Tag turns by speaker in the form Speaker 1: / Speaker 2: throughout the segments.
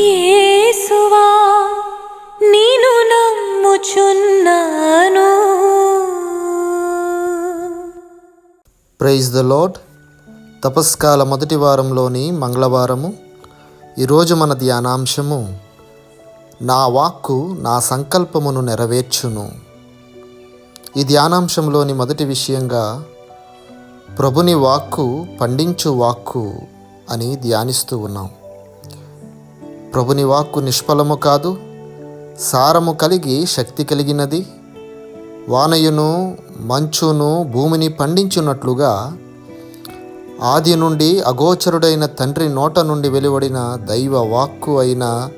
Speaker 1: యేసువా నిన్ను నమ్ముచున్నాను.
Speaker 2: Praise the lord. తపస్కాల మొదటి వారంలోని మంగళవారము. ఈరోజు మన ధ్యానాంశము, నా వాక్కు నా సంకల్పమును నెరవేర్చును. ఈ ధ్యానాంశంలోని మొదటి విషయంగా ప్రభుని వాక్కు పండించు వాక్కు అని ధ్యానిస్తూ ఉన్నాం. ప్రభుని వాక్కు నిష్ఫలము కాదు, సారము కలిగి శక్తి కలిగినది. వానయును మంచును భూమిని పండించున్నట్లుగా ఆది నుండి అగోచరుడైన తండ్రి నోట నుండి వెలువడిన దైవ వాక్కు అయిన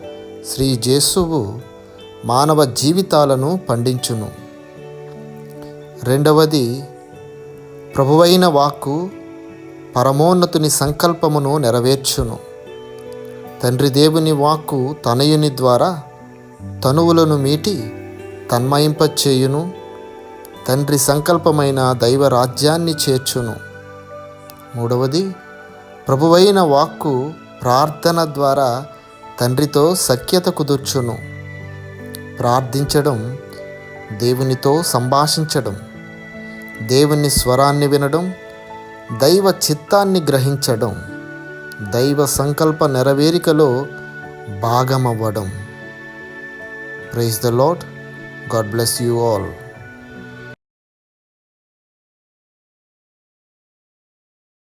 Speaker 2: శ్రీ యేసువు మానవ జీవితాలను పండించును. రెండవది, ప్రభువైన వాక్కు పరమోన్నతుని సంకల్పమును నెరవేర్చును. తండ్రి దేవుని వాక్కు తనయుని ద్వారా తనువులను మీటి తన్మయింపచేయును. తండ్రి సంకల్పమైన దైవ రాజ్యాన్ని చేర్చును. మూడవది, ప్రభువైన వాక్కు ప్రార్థన ద్వారా తండ్రితో సఖ్యత కుదుర్చును. ప్రార్థించడం, దేవునితో సంభాషించడం, దేవుని స్వరాన్ని వినడం, దైవ చిత్తాన్ని గ్రహించడం, దైవ సంకల్ప నెరవేరికలో భాగమవ్వడం. Praise the lord. God bless you all.